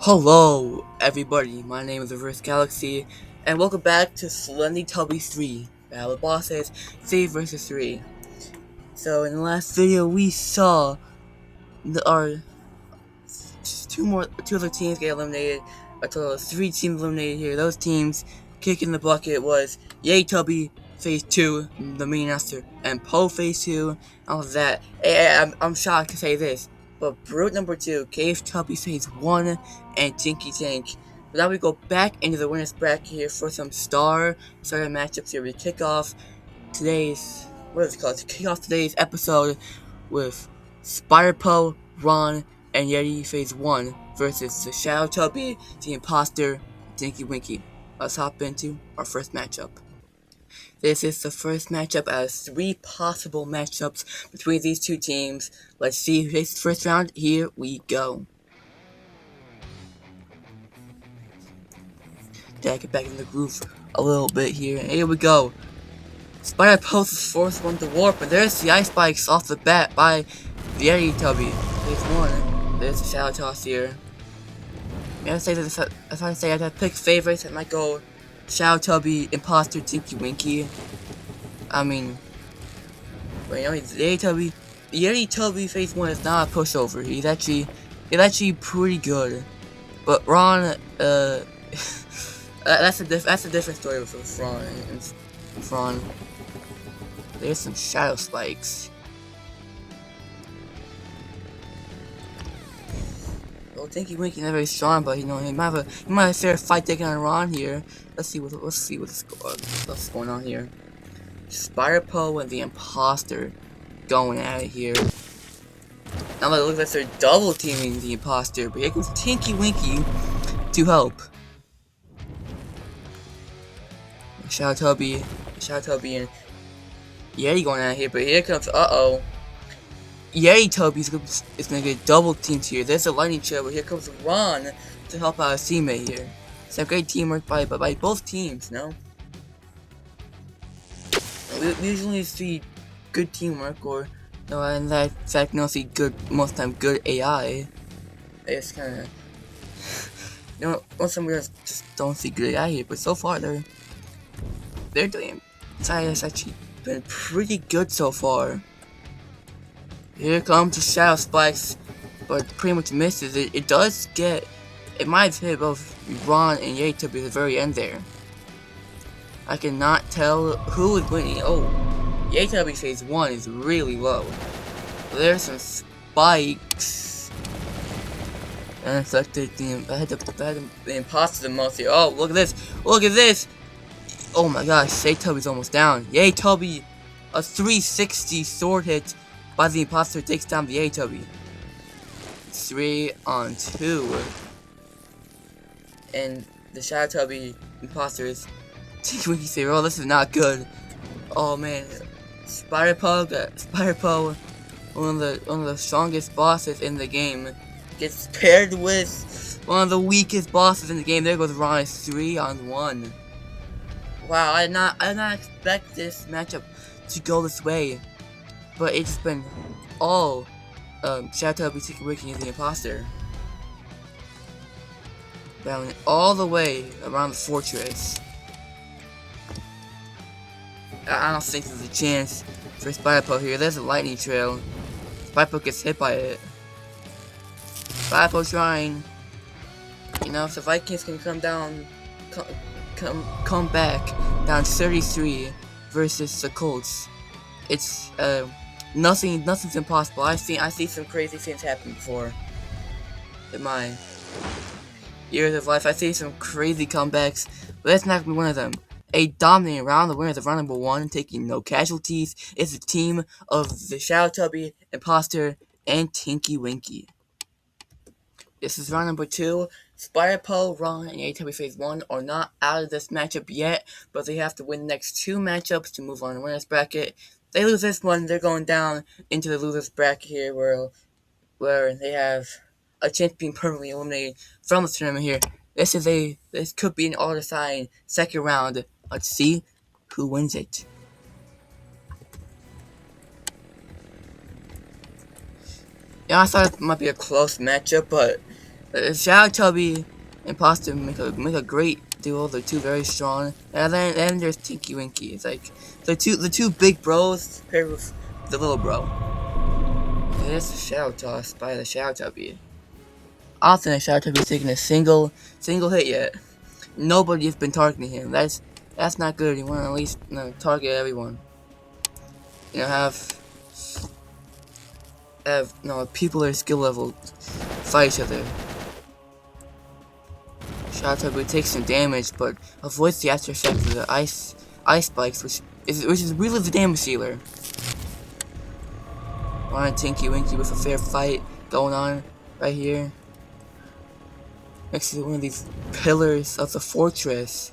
Hello, everybody. My name is Reverse Galaxy, and welcome back to Slendytubbies 3 Battle of Bosses 3 versus 3. So, in the last video, we saw our two other teams get eliminated. A total of 3 teams eliminated here. Those teams kicking the bucket was Yay Tubby Phase 2, the Mini Master, and Poe Phase 2. All of that. I'm shocked to say this, but Brute number 2, Cave Tubby Phase 1, and Tinky Tank. But now we go back into the winner's bracket here for some starter matchups here. We kick off today's to kick off today's episode with Spider Poe, Ron, and Yeti Phase 1 versus the Shadow Tubby, the Imposter, Dinky Winky. Let's hop into our first matchup. This is the first matchup out of 3 possible matchups between these two teams. Let's see who takes the first round. Here we go. Gotta get back in the groove a little bit here. And here we go. Spider Post is forced one to warp, and there's the ice spikes off the bat by the Yeti Tubby. There's one. There's the Shadow Toss here. If I say I had to pick favorites, I might go Shadow Tubby, Imposter, Tinky Winky. I mean, but you know, the Yeti Tubby Phase 1 is not a pushover. He's actually pretty good. But Ron, that's a different story with Ron and Ron. There's some shadow spikes. Well, Tinky Winky not very strong, but you know he might have a fair fight taking on Ron here. Let's see what's going on here. Spider Poe and the Imposter going at it here. Now it looks like they're double teaming the Imposter, but here comes Tinky Winky to help. Shadow Tubby and Yeti going at it here, but here comes Yeti Tubby is gonna get double teamed here. There's a lightning trail, but here comes Ron to help out his teammate here. Some great teamwork by both teams, no? We usually see good teamwork, or no, in that fact, no, see most of the time good AI. It's kind of, you know, most of them we just don't see good AI here, but so far they're doing. It's actually been pretty good so far. Here comes the Shadow Spikes, but pretty much misses. It might hit both Ron and Yeti Tubby at the very end there. I cannot tell who is winning. Oh, Yeti Tubby Phase 1 is really low. There's some spikes. And it's like the Imposter the most here. Oh, look at this! Look at this! Oh my gosh, Yeti Tubby's almost down. Yeti Tubby, a 360 sword hit by the Imposter takes down the Yeti Tubby. 3 on 2. And the Shadow Tubby Imposter is Tinky Winky say, oh, this is not good. Oh man, Spider Poe, one of the strongest bosses in the game, gets paired with one of the weakest bosses in the game. There goes Ron, 3 on 1. Wow, I did not expect this matchup to go this way, but it's been all Shadow Tubby, Tinky Winky, and the Imposter battling all the way around the fortress. I don't think there's a chance for Spider Poe here. There's a lightning trail. Spider Poe gets hit by it. Spider Poe trying. You know, if the Vikings can come back down 33 versus the Colts, it's nothing's impossible. I see some crazy things happen before in my years of life. I see some crazy comebacks, but that's not gonna be one of them. A dominating round, the winners of round number 1, taking no casualties, is the team of the Shadow Tubby, Imposter, and Tinky Winky. This is round number 2. Spider Poe, Ron, and Yeti Tubby Phase 1 are not out of this matchup yet, but they have to win the next 2 matchups to move on to the winner's bracket. If they lose this one, they're going down into the loser's bracket here, where they have a chance of being permanently eliminated from the tournament here. This could be an all-deciding second round. Let's see who wins it. Yeah, I thought it might be a close matchup, but Shadow Tubby and Pasta make a great duo. They're two very strong. And then there's Tinky Winky. It's like the two big bros paired with the little bro. And it's a Shadow Toss by the Shadow Tubby. I don't think the Shadow Tubby's taken a single hit yet. Nobody's been targeting him. That's not good. You want to at least target everyone. Have people at skill level fight each other. Shadow Tubby takes some damage, but avoids the after effect of the ice spikes, which is really the damage dealer. Ron and Tinky Winky with a fair fight going on right here. Next to one of these pillars of the fortress.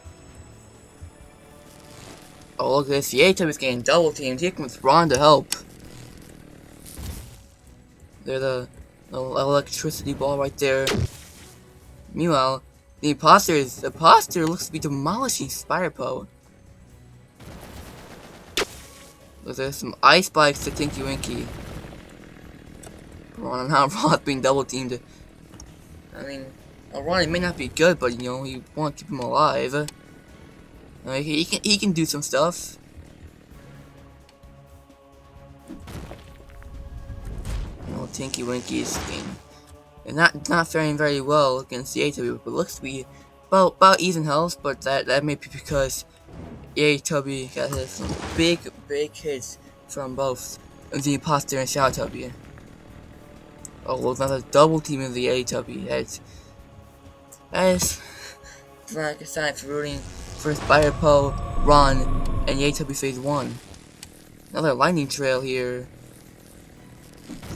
Oh, look at this. The A-Tubby's getting double teamed. Here comes Ron to help. There's the electricity ball right there. Meanwhile, the imposter looks to be demolishing Spider-Po. There's some ice spikes to Tinky Winky. Ron's being double teamed. I mean, Ron may not be good, but you want to keep him alive. He can do some stuff. Tinky Winky's game. And not faring very well against the A-Tubby, but looks to be about even health, but that may be because the A-Tubby got hit some big hits from both the imposter and Shadow Tubby. Oh, look, another double team of the A-Tubby. That is like a sign for rooting for Spider-Po, Ron, and the A-Tubby Phase 1. Another lightning trail here.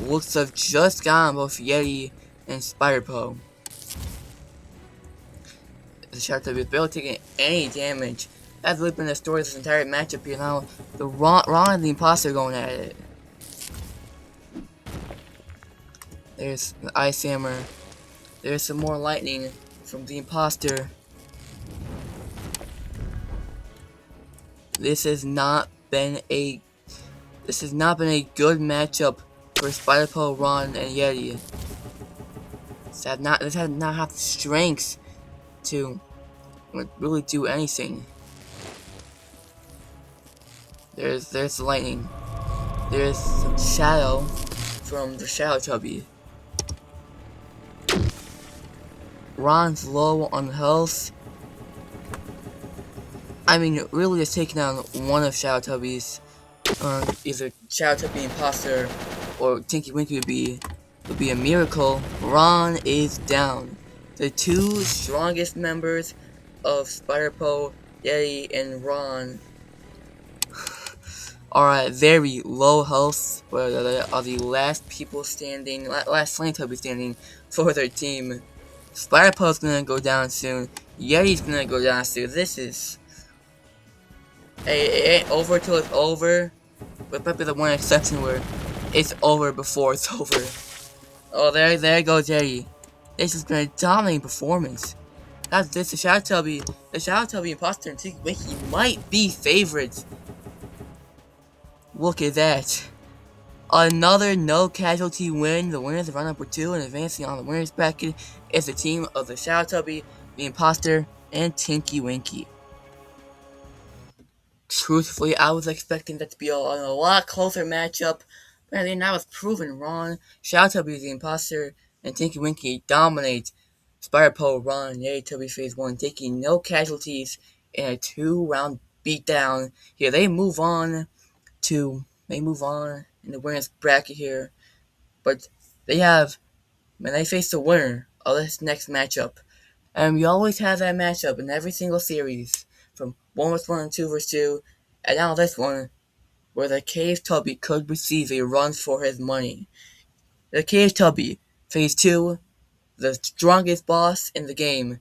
Looks to have just gotten both Yeti and Spider-Po. The Shadow Tubby is barely taking any damage. That's really been the story of this entire matchup here. Now, the Ron and the imposter going at it. There's the Ice Hammer. There's some more lightning from the imposter. This has not been a good matchup for Spider-Po, Ron, and Yeti. This had not have the strength to really do anything. There's the lightning. There's some shadow from the Shadow Tubby. Ron's low on health. I mean, really just taking down one of Shadow Tubby's. Either Shadow Tubby Imposter or Tinky Winky would be a miracle. Ron is down. The two strongest members of Spider-Po, Yeti, and Ron are at very low health, but are the last people standing, last Slendytubbies standing for their team. Spider-Po's gonna go down soon. Yeti's gonna go down soon. This is it ain't over till it's over. But might be the one exception where it's over before it's over. Oh, there goes Yeti. This is gonna dominate performance. That's this. The Shadow Tubby Imposter and Tinky Winky might be favorites. Look at that. Another no casualty win. The winners of round number 2 and advancing on the winners bracket is the team of the Shadow Tubby, the Imposter, and Tinky Winky. Truthfully, I was expecting that to be a lot closer matchup. But then I was proven wrong. Shadow Tubby is the Imposter, and Tinky Winky dominate Spider-Po, Ron, and Yeti Tubby Phase 1, taking no casualties in a 2-round beatdown. Here, they move on in the winners bracket here. But when they face the winner of this next matchup. And we always have that matchup in every single series. From 1v1 and 2v2. And now this one, where the Cave Tubby could receive a run for his money. The Cave Tubby, Phase 2, the strongest boss in the game,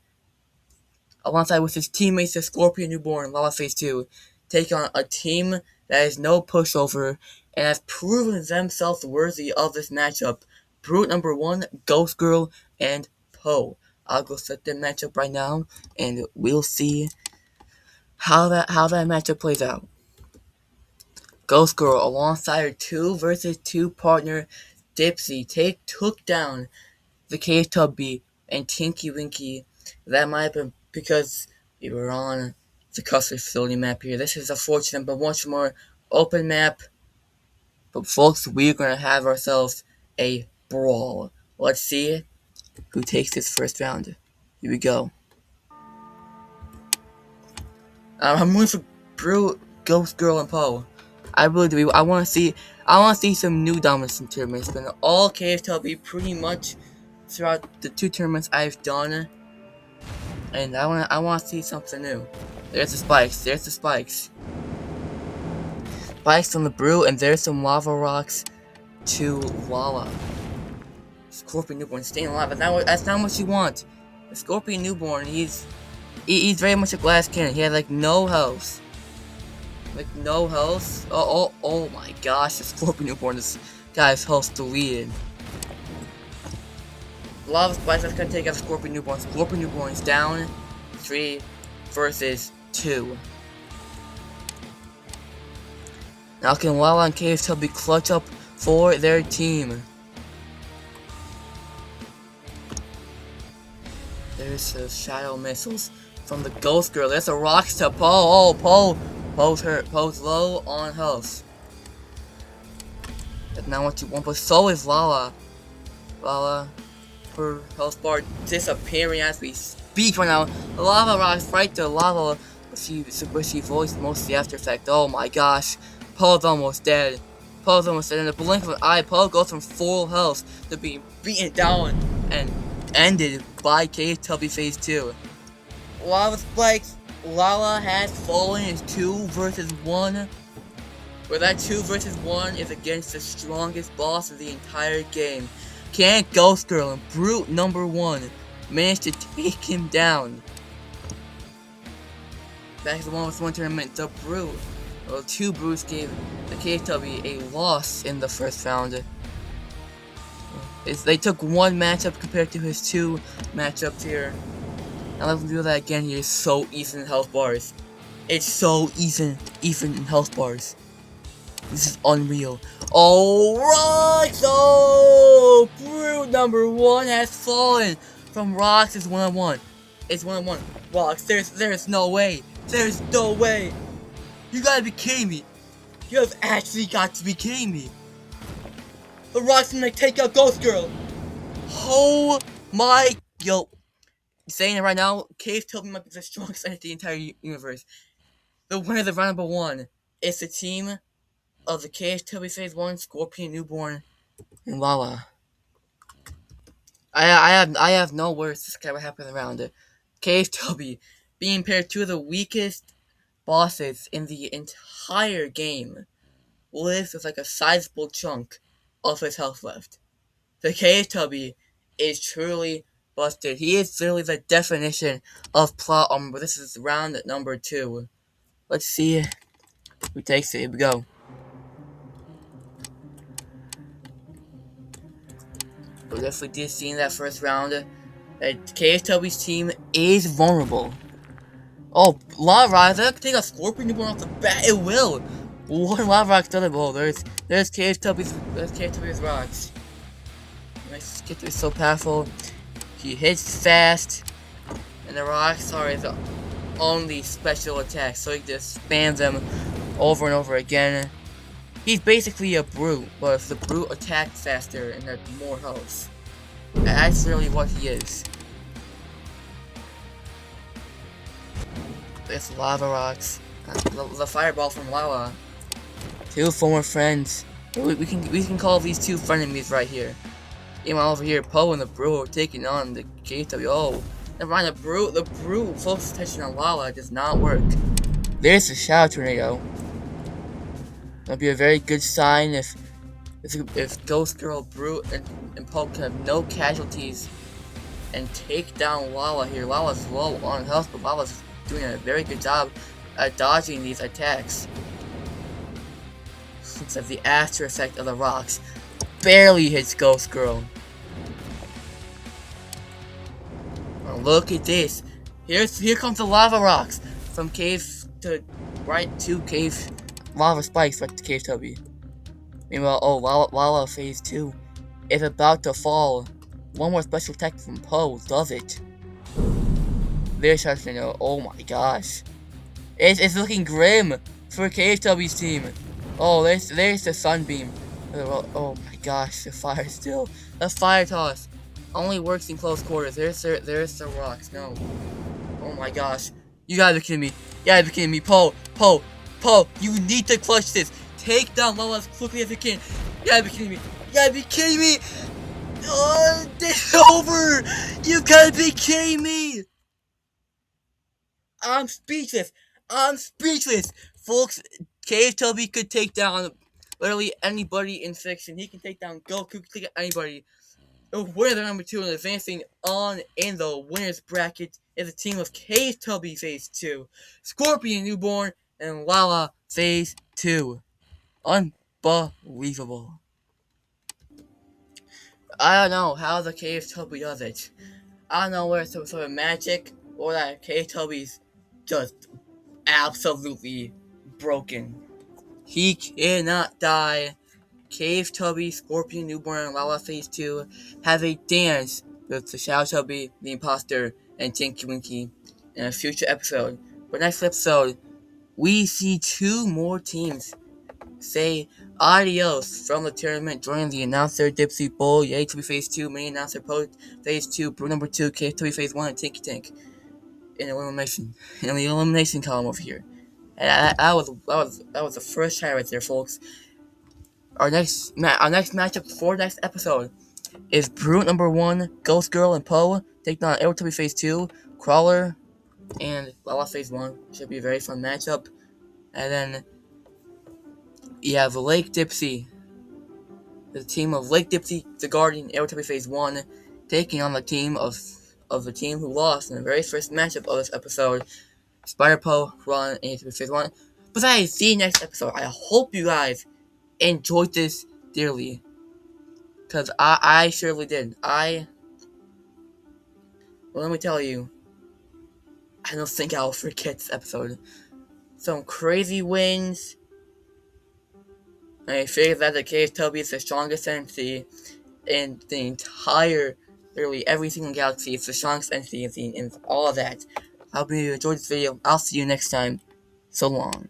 alongside with his teammates, the Scorpion Newborn and Lava Phase 2, take on a team that is no pushover and has proven themselves worthy of this matchup. Brute number 1, Ghost Girl, and Poe. I'll go set the matchup right now, and we'll see how that matchup plays out. Ghost Girl, alongside her 2 vs 2 partner, Dipsy, took down the Cave Tubby and Tinky Winky. That might have been because we were on the custard facility map here. This is unfortunate, but much more open map. But folks, we're gonna have ourselves a brawl. Let's see who takes this first round. Here we go. I'm rooting for Brew, Ghost Girl, and Poe. I really do. I want to see some new dominance in tournaments. It's been all KFTB pretty much throughout the 2 tournaments I've done, and I want to see something new. There's the spikes. There's the spikes. Spikes on the Brew, and there's some lava rocks to Lala. Scorpion Newborn staying alive. That's not what you want. The Scorpion Newborn, he's very much a glass cannon. He has like no health. Like no health. Oh my gosh, the Scorpion Newborn, this guy's health deleted. Lava Spikes, that's gonna take out Scorpion Newborn. Scorpion Newborn is down 3 versus 2. Now can Lala and KFTB clutch up for their team? There's the shadow missiles from the Ghost Girl. There's a rocks to Poe. Oh, Poe's hurt. Poe's low on health. That's not what you want, but so is Lala. Lala, her health bar disappearing as we speak right now. The lava rocks right to lava. She voiced most of the after effect. Oh my gosh. Poe's almost dead. Poe's almost dead. In the blink of an eye, Poe goes from full health to being beaten down and ended by KFTB Phase 2. Lava Spikes, Lala has fallen in 2 versus 1. Where that 2 versus 1 is against the strongest boss of the entire game. Can Ghost Girl and Brute number 1 manage to take him down? Back to the 1v1 tournament, the Brute. Well, 2 Brutes gave the KFTB a loss in the first round. They took 1 matchup compared to his 2 matchups here. Now let's do that again here. It's so even in health bars. It's so even in health bars. This is unreal. Alright, so Brute number 1 has fallen from Rocks. It's 1-on-1. It's 1-on-1. Rocks, there's no way. There's no way. You gotta be kidding me. You have actually got to be kidding me. The Rock's gonna take out Ghost Girl. Oh my, yo. Saying it right now, KFTB might be the strongest in the entire universe. The winner of the round number 1 is the team of the KFTB Phase 1, Scorpion Newborn, and Lala. I have no words to describe what happened around it. KFTB being paired 2 of the weakest bosses in the entire game lives with like a sizable chunk of his health left. The KFTB is truly busted. He is literally the definition of plot armor, but this is round number 2. Let's see who takes it. Here we go. We definitely did see in that first round that KFTB's team is vulnerable. Oh, Lava Rock, that could take a Scorpion Newborn off the bat. It will. One Lava Rock's done it. Oh, there's KFTB's rocks. Nice Skipper is so powerful. He hits fast, and the rocks are his only special attack, so he just spams them over and over again. He's basically a Brute, but if the Brute attacks faster and has more health. That's really what he is. It's Lava Rocks. The fireball from Lava. 2 former friends. We can call these 2 frenemies right here. Meanwhile over here, Poe and the Brute are taking on the KFTB. Oh, never mind, the Brute focus attention on Lala does not work. There's the Shadow Tornado. That'll be a very good sign if Ghost Girl, Brute, and Poe can have no casualties and take down Lala here. Lala's low on health, but Lala's doing a very good job at dodging these attacks. Looks like the after effect of the rocks barely hits Ghost Girl. Oh, look at this. Here comes the lava rocks from cave to right to cave. Lava spikes right to KFTB. Meanwhile, oh, Lala Phase 2 is about to fall. one more special attack from Poe does it. There's something. Oh my gosh. It's looking grim for KHW's team. Oh, there's the sunbeam. Oh my gosh, the fire still. The fire toss only works in close quarters. There's the rocks. No. Oh my gosh. You gotta be kidding me. You gotta be kidding me. Poe, you need to clutch this. Take down Lola as quickly as you can. You gotta be kidding me. You gotta be kidding me. Oh, it's over. You gotta be kidding me. I'm speechless. I'm speechless. Folks, KHW could take down literally anybody in section. He can take down Goku, can take down anybody. The winner number 2 and advancing on in the winners bracket is a team of KHW Phase 2, Scorpion Newborn, and Lala Phase 2. Unbelievable. I don't know how the KHW does it. I don't know where it's some sort of magic or that KHW's just absolutely broken. He cannot die. Cave Tubby, Scorpion Newborn, and Lala Phase 2 have a dance with the Shadow Tubby, the Imposter, and Tinky Winky in a future episode. For next episode, we see 2 more teams say adios from the tournament, joining the announcer Dipsy Bull, Yay Tubby Phase 2, Mini Announcer Post Phase 2, Brew number 2, Cave Tubby Phase 1, and Tinky Tank in the elimination column over here. And that was the first try right there, folks. Our next matchup for next episode is Brute number 1, Ghost Girl and Poe taking on Airtubby Phase 2, Crawler, and Lala Phase 1. Should be a very fun matchup. And then you have Lake Dipsy, the team of Lake Dipsy, the Guardian, Airtubby Phase 1, taking on the team of the team who lost in the very first matchup of this episode, Spider Poe, Ron, and Airtubby Phase 1. But I see you next episode. I hope you guys enjoyed this dearly. Because I surely did. Well, let me tell you, I don't think I'll forget this episode. Some crazy wins. I figured that the KHW is the strongest entity in the entire, literally every single galaxy. It's the strongest entity in all of that. I hope you enjoyed this video. I'll see you next time. So long.